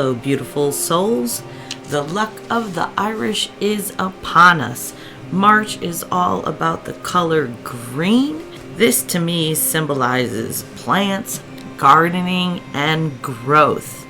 Hello, beautiful souls. The luck of the Irish is upon us. March is all about the color green. This to me symbolizes plants, gardening, and growth.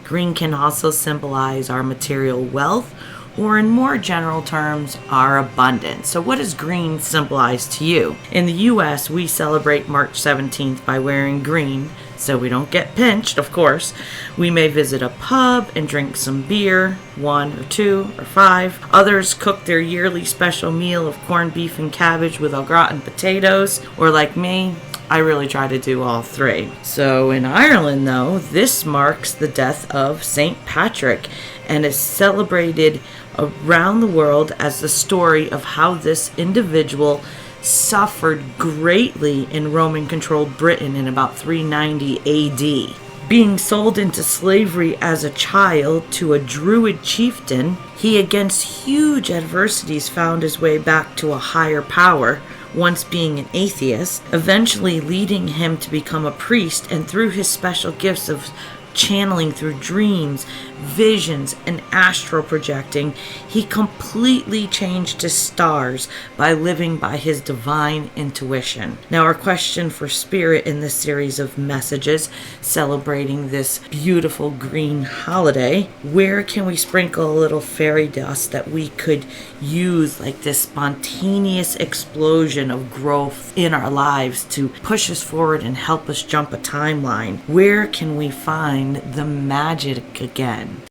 Green can also symbolize our material wealth, or in more general terms, our abundance. So what does green symbolize to you? In the U.S., we celebrate March 17th by wearing green, so we don't get pinched, of course. We may visit a pub and drink some beer, 1 or 2 or 5. Others cook their yearly special meal of corned beef and cabbage with au gratin potatoes, or like me, I really try to do all 3. So in Ireland, though, this marks the death of St. Patrick and is celebrated around the world as the story of how this individual suffered greatly in Roman-controlled Britain in about 390 AD. Being sold into slavery as a child to a Druid chieftain, he against huge adversities found his way back to a higher power, once being an atheist, eventually leading him to become a priest, and through his special gifts of channeling through dreams, visions, and astral projecting, he completely changed his stars by living by his divine intuition. Now, our question for Spirit in this series of messages celebrating this beautiful green holiday: where can we sprinkle a little fairy dust that we could use like this spontaneous explosion of growth in our lives to push us forward and help us jump a timeline? Where can we find the magic again?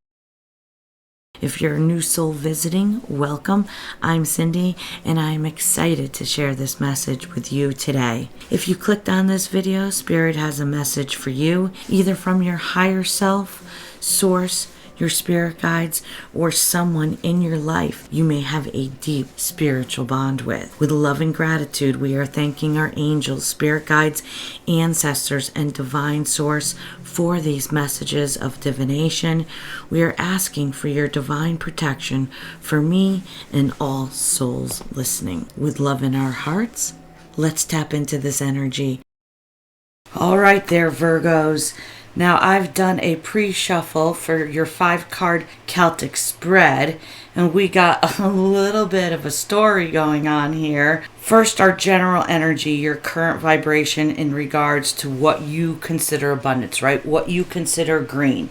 If you're a new soul visiting, welcome. I'm Cyndi, and I'm excited to share this message with you today. If you clicked on this video, Spirit has a message for you, either from your higher self, source, your spirit guides, or someone in your life you may have a deep spiritual bond with. With love and gratitude, we are thanking our angels, spirit guides, ancestors, and divine source for these messages of divination. We are asking for your divine protection for me and all souls listening. With love in our hearts, let's tap into this energy. All right there, Virgos. Now, I've done a pre-shuffle for your 5-card Celtic spread, and we got a little bit of a story going on here. First, our general energy, your current vibration in regards to what you consider abundance, right? What you consider green.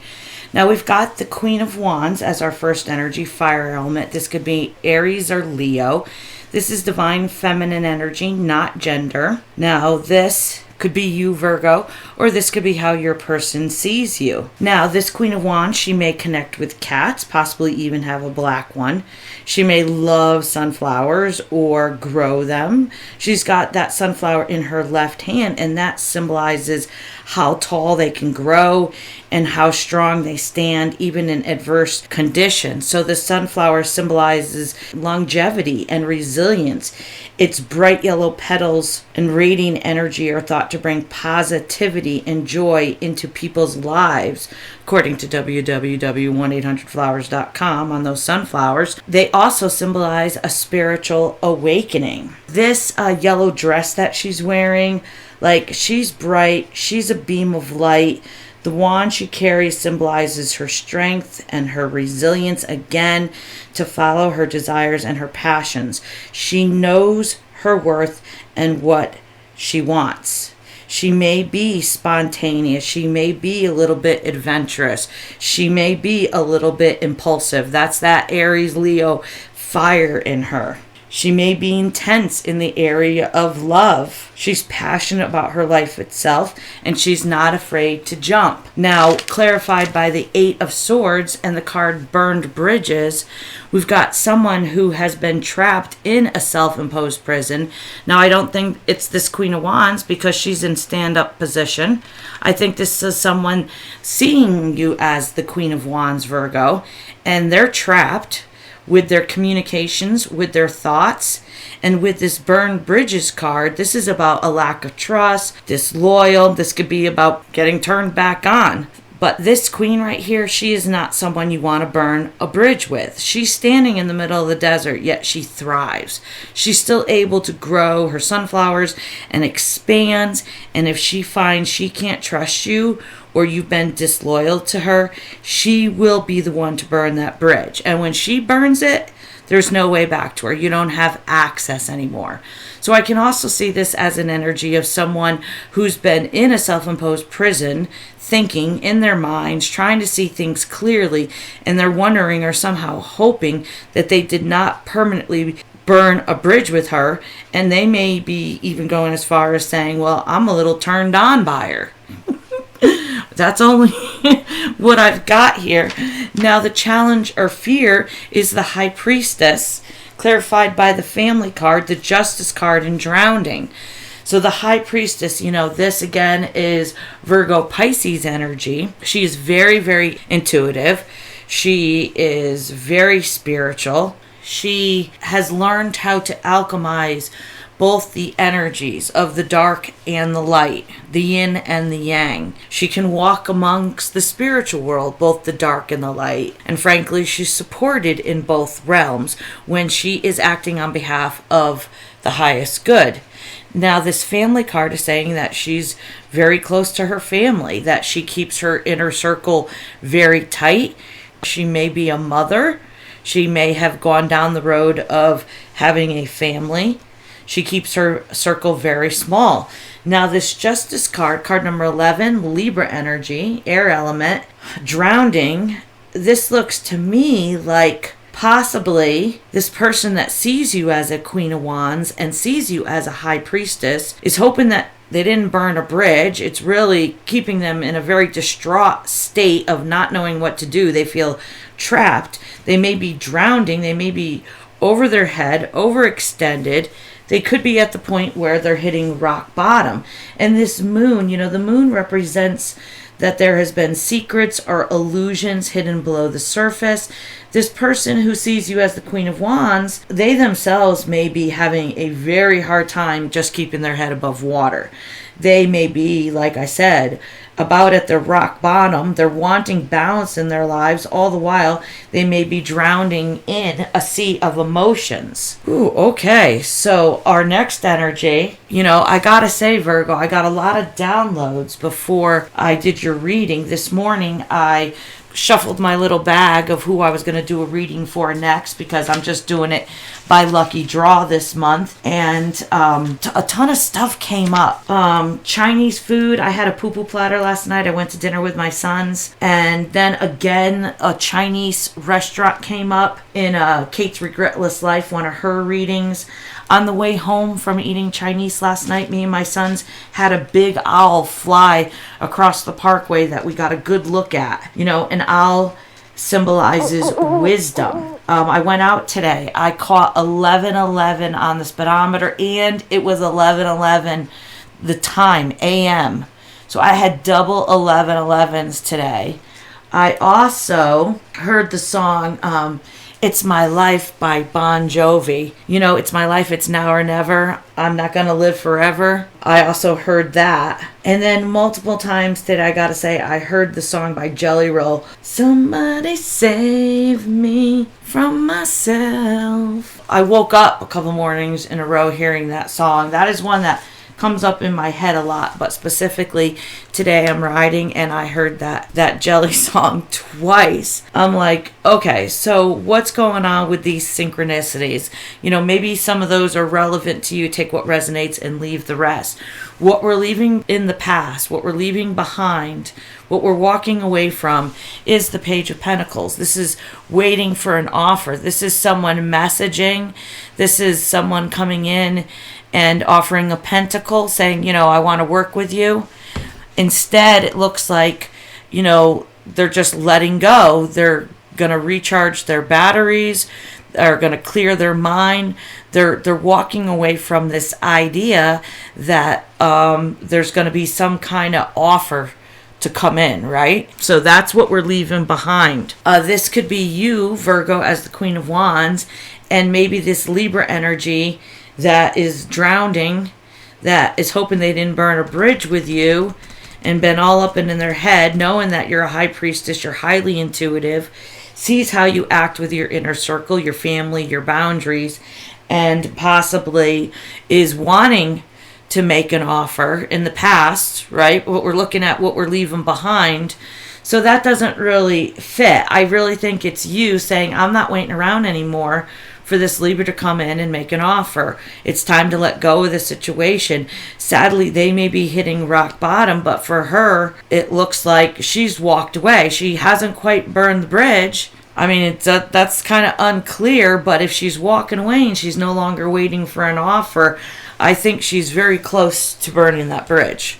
Now, we've got the Queen of Wands as our first energy, fire element. This could be Aries or Leo. This is divine feminine energy, not gender. Now, this could be you, Virgo, or this could be how your person sees you. Now, this Queen of Wands, she may connect with cats, possibly even have a black one. She may love sunflowers or grow them. She's got that sunflower in her left hand, and that symbolizes how tall they can grow and how strong they stand even in adverse conditions. So the sunflower symbolizes longevity and resilience. Its bright yellow petals and radiant energy are thought to bring positivity and joy into people's lives, according to www.1800flowers.com on those sunflowers. They also symbolize a spiritual awakening. This yellow dress that she's wearing, like, she's bright, she's a beam of light. The wand she carries symbolizes her strength and her resilience, again, to follow her desires and her passions. She knows her worth and what she wants. She may be spontaneous. She may be a little bit adventurous. She may be a little bit impulsive. That's that Aries Leo fire in her. She may be intense in the area of love. She's passionate about her life itself, and she's not afraid to jump. Now, clarified by the 8 of Swords and the card Burned Bridges, we've got someone who has been trapped in a self-imposed prison. Now, I don't think it's this Queen of Wands because she's in stand-up position. I think this is someone seeing you as the Queen of Wands, Virgo, and they're trapped with their communications, with their thoughts. And with this Burned Bridges card, this is about a lack of trust, disloyal. This could be about getting turned back on. But this queen right here, she is not someone you want to burn a bridge with. She's standing in the middle of the desert, yet she thrives. She's still able to grow her sunflowers and expands. And if she finds she can't trust you or you've been disloyal to her, she will be the one to burn that bridge. And when she burns it, there's no way back to her. You don't have access anymore. So I can also see this as an energy of someone who's been in a self-imposed prison, thinking in their minds, trying to see things clearly, and they're wondering or somehow hoping that they did not permanently burn a bridge with her, and they may be even going as far as saying, well, I'm a little turned on by her. That's only what I've got here. Now the challenge or fear is the High Priestess, clarified by the Family card, the Justice card, and Drowning. So the High Priestess, this again is Virgo Pisces energy. She is very, very intuitive. She is very spiritual. She has learned how to alchemize both the energies of the dark and the light, the yin and the yang. She can walk amongst the spiritual world, both the dark and the light. And frankly, she's supported in both realms when she is acting on behalf of the highest good. Now, this Family card is saying that she's very close to her family, that she keeps her inner circle very tight. She may be a mother. She may have gone down the road of having a family. She keeps her circle very small. Now, this Justice card, card number 11, Libra energy, air element, Drowning. This looks to me like possibly this person that sees you as a Queen of Wands and sees you as a High Priestess is hoping that they didn't burn a bridge. It's really keeping them in a very distraught state of not knowing what to do. They feel trapped. They may be drowning. They may be over their head, overextended. They could be at the point where they're hitting rock bottom. And this moon, the moon represents that there has been secrets or illusions hidden below the surface. This person who sees you as the Queen of Wands, they themselves may be having a very hard time just keeping their head above water. They may be, like I said, about at their rock bottom. They're wanting balance in their lives. All the while, they may be drowning in a sea of emotions. Ooh, okay. So our next energy, I gotta say, Virgo, I got a lot of downloads before I did your reading. This morning, I shuffled my little bag of who I was going to do a reading for next, because I'm just doing it by lucky draw this month. And a ton of stuff came up. Chinese food. I had a poo-poo platter last night. I went to dinner with my sons. And then again, a Chinese restaurant came up in Kate's Regretless Life, one of her readings. On the way home from eating Chinese last night, me and my sons had a big owl fly across the parkway that we got a good look at. An owl symbolizes wisdom. I went out today. I caught 11:11 on the speedometer, and it was 11:11 the time, a.m. So I had double 11:11s today. I also heard the song It's My Life by Bon Jovi. It's my life, it's now or never. I'm not gonna live forever. I also heard that. And then multiple times today, I gotta say, I heard the song by Jelly Roll, Somebody Save Me From Myself. I woke up a couple mornings in a row hearing that song. That is one that comes up in my head a lot, but specifically today I'm riding and I heard that Jelly song twice. I'm like, okay, so what's going on with these synchronicities? Maybe some of those are relevant to you. Take what resonates and leave the rest. What we're leaving in the past, what we're leaving behind, what we're walking away from is the Page of Pentacles. This is waiting for an offer. This is someone messaging. This is someone coming in and offering a pentacle, saying, I want to work with you. Instead, it looks like, they're just letting go. They're going to recharge their batteries. They're going to clear their mind. They're walking away from this idea that there's going to be some kind of offer to come in, right? So that's what we're leaving behind. This could be you, Virgo, as the Queen of Wands, and maybe this Libra energy that is drowning, that is hoping they didn't burn a bridge with you, and been all up and in their head, knowing that you're a high priestess, you're highly intuitive, sees how you act with your inner circle, your family, your boundaries, and possibly is wanting to make an offer in the past, right? What we're looking at, what we're leaving behind. So that doesn't really fit. I really think it's you saying, I'm not waiting around anymore for this Libra to come in and make an offer. It's time to let go of the situation. Sadly, they may be hitting rock bottom, but for her, it looks like she's walked away. She hasn't quite burned the bridge. I mean, that's kind of unclear, but if she's walking away and she's no longer waiting for an offer, I think she's very close to burning that bridge.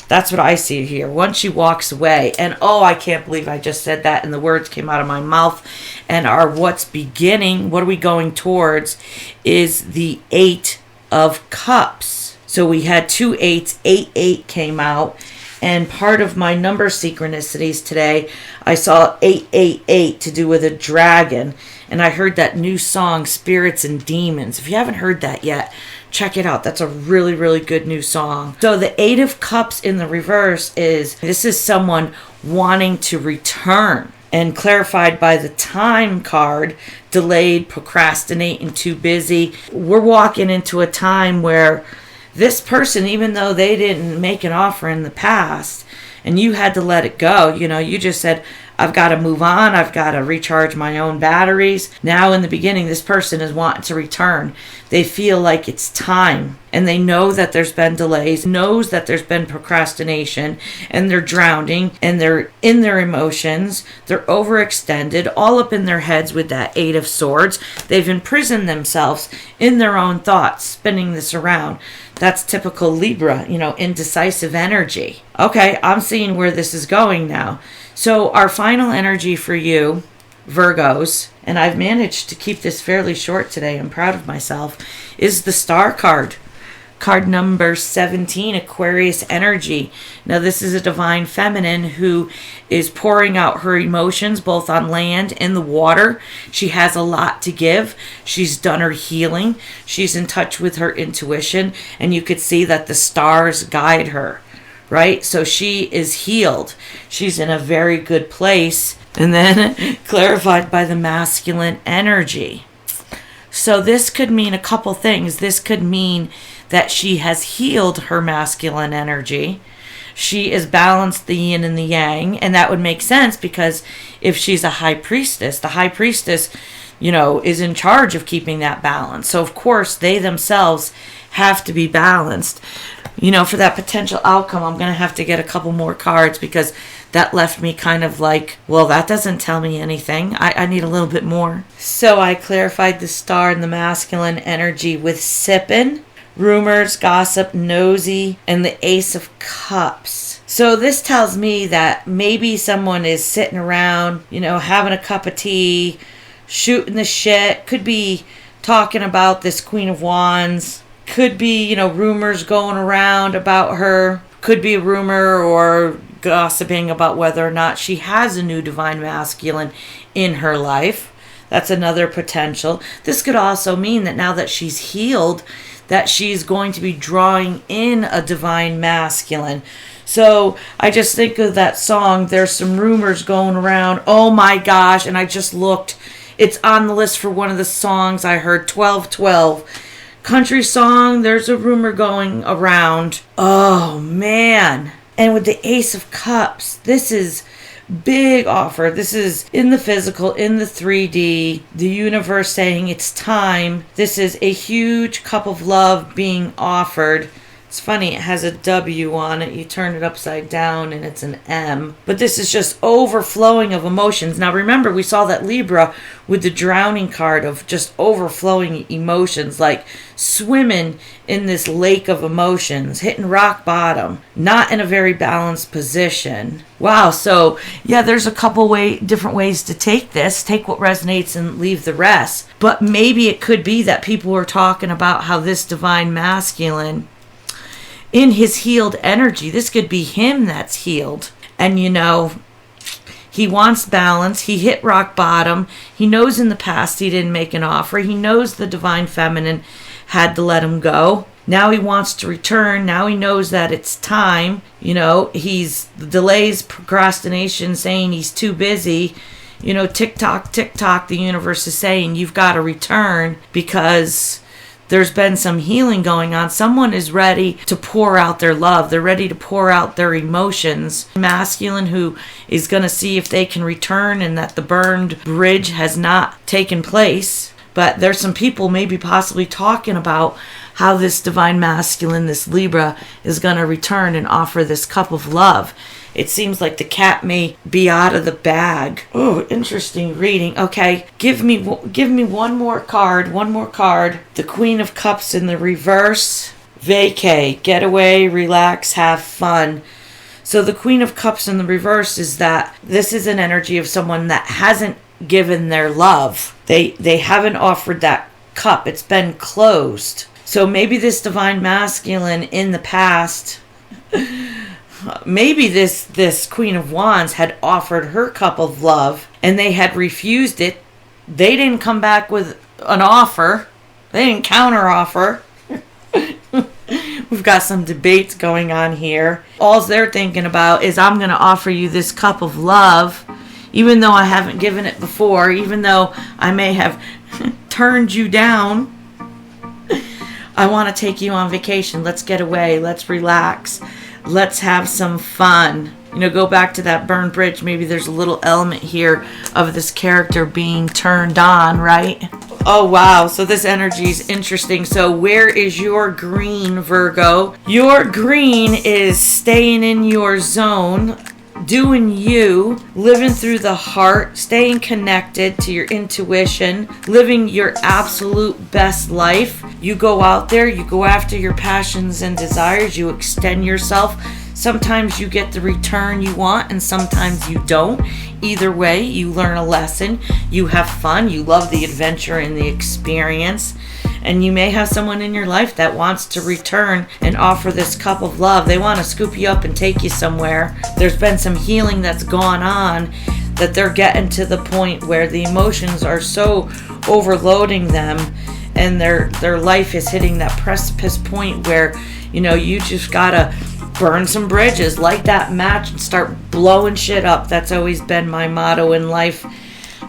That's what I see here. Once she walks away, and I can't believe I just said that and the words came out of my mouth, and what's beginning, what are we going towards, is the 8 of Cups. So we had 2 8s, 8 came out, and part of my number synchronicities today, I saw 888 to do with a dragon, and I heard that new song, Spirits and Demons. If you haven't heard that yet, check it out. That's a really, really good new song. So the 8 of Cups in the reverse this is someone wanting to return, and clarified by the time card, delayed, procrastinating, too busy. We're walking into a time where this person, even though they didn't make an offer in the past and you had to let it go, you just said, I've got to move on. I've got to recharge my own batteries. Now in the beginning, this person is wanting to return. They feel like it's time, and they know that there's been delays, knows that there's been procrastination, and they're drowning, and they're in their emotions. They're overextended, all up in their heads with that 8 of Swords. They've imprisoned themselves in their own thoughts, spinning this around. That's typical Libra, indecisive energy. Okay, I'm seeing where this is going now. So our final energy for you, Virgos, and I've managed to keep this fairly short today, I'm proud of myself, is the Star card. Card number 17, Aquarius energy. Now this is a divine feminine who is pouring out her emotions both on land and the water. She has a lot to give. She's done her healing. She's in touch with her intuition, and you could see that the stars guide her. Right? So she is healed. She's in a very good place. And then clarified by the masculine energy. So this could mean a couple things. This could mean that she has healed her masculine energy. She is balanced the yin and the yang. And that would make sense because if she's a high priestess, the high priestess, is in charge of keeping that balance. So of course they themselves have to be balanced. For that potential outcome, I'm going to have to get a couple more cards because that left me kind of like, well, that doesn't tell me anything. I need a little bit more. So I clarified the star and the masculine energy with sipping, rumors, gossip, nosy, and the Ace of Cups. So this tells me that maybe someone is sitting around, having a cup of tea, shooting the shit. Could be talking about this Queen of Wands. Could be, rumors going around about her. Could be a rumor or gossiping about whether or not she has a new divine masculine in her life. That's another potential. This could also mean that now that she's healed, that she's going to be drawing in a divine masculine. So I just think of that song, There's Some Rumors Going Around. Oh my gosh, and I just looked. It's on the list for one of the songs I heard, 1212. Country song, there's a rumor going around. Oh, man. And with the Ace of Cups, this is big offer. This is in the physical, in the 3D, the universe saying it's time. This is a huge cup of love being offered. It's funny, it has a W on it. You turn it upside down and it's an M. But this is just overflowing of emotions. Now remember, we saw that Libra with the drowning card of just overflowing emotions, like swimming in this lake of emotions, hitting rock bottom, not in a very balanced position. Wow, so yeah, there's a couple different ways to take this. Take what resonates and leave the rest. But maybe it could be that people were talking about how this divine masculine, in his healed energy, this could be him that's healed. And he wants balance. He hit rock bottom. He knows in the past he didn't make an offer. He knows the divine feminine had to let him go. Now he wants to return. Now he knows that it's time. He's delays, procrastination, saying he's too busy. Tick tock, the universe is saying you've got to return because there's been some healing going on. Someone is ready to pour out their love. They're ready to pour out their emotions. Masculine who is going to see if they can return and that the burned bridge has not taken place. But there's some people maybe possibly talking about how this divine masculine, this Libra, is going to return and offer this cup of love. It seems like the cat may be out of the bag. Oh, interesting reading. Okay, give me one more card. The Queen of Cups in the reverse. Vacay, get away, relax, have fun. So the Queen of Cups in the reverse is that this is an energy of someone that hasn't given their love. They haven't offered that cup. It's been closed. So maybe this divine masculine in the past, maybe this Queen of Wands had offered her cup of love and they had refused it. They didn't come back with an offer. They didn't counter offer. We've got some debates going on here. All they're thinking about is I'm going to offer you this cup of love, even though I haven't given it before, even though I may have turned you down. I want to take you on vacation. Let's get away. Let's relax. Let's have some fun. Go back to that burned bridge. Maybe there's a little element here of this character being turned on, right? Oh, wow. So this energy is interesting. So where is your green, Virgo? Your green is staying in your zone, doing you, living through the heart, staying connected to your intuition, living your absolute best life. You go out there, you go after your passions and desires, you extend yourself. Sometimes you get the return you want and sometimes you don't. Either way, you learn a lesson, you have fun, you love the adventure and the experience. And you may have someone in your life that wants to return and offer this cup of love. They want to scoop you up and take you somewhere. There's been some healing that's gone on that they're getting to the point where the emotions are so overloading them and their life is hitting that precipice point where, you just gotta burn some bridges, light that match and start blowing shit up. That's always been my motto in life.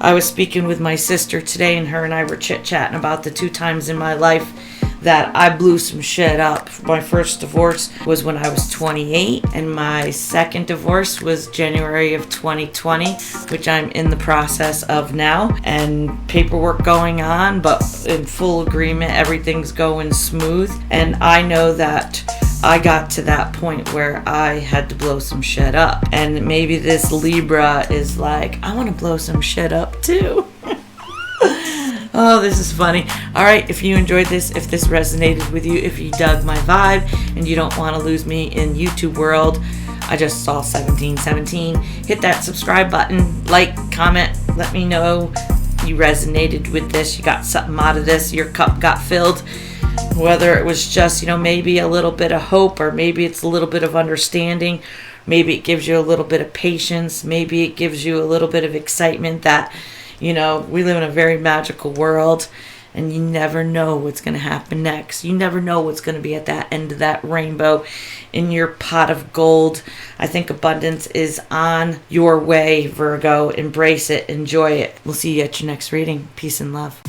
I was speaking with my sister today and her and I were chit-chatting about the 2 times in my life that I blew some shit up. My first divorce was when I was 28 and my second divorce was January of 2020, which I'm in the process of now, and paperwork going on, but in full agreement, everything's going smooth. And I know that I got to that point where I had to blow some shit up. And maybe this Libra is like, I want to blow some shit up too. Oh, this is funny. All right, if you enjoyed this, if this resonated with you, if you dug my vibe and you don't want to lose me in YouTube world, I just saw 1717. Hit that subscribe button, like, comment, let me know you resonated with this, you got something out of this, your cup got filled. Whether it was just, maybe a little bit of hope, or maybe it's a little bit of understanding, maybe it gives you a little bit of patience, maybe it gives you a little bit of excitement that, we live in a very magical world and you never know what's going to happen next. You never know what's going to be at that end of that rainbow in your pot of gold. I think abundance is on your way, Virgo. Embrace it. Enjoy it. We'll see you at your next reading. Peace and love.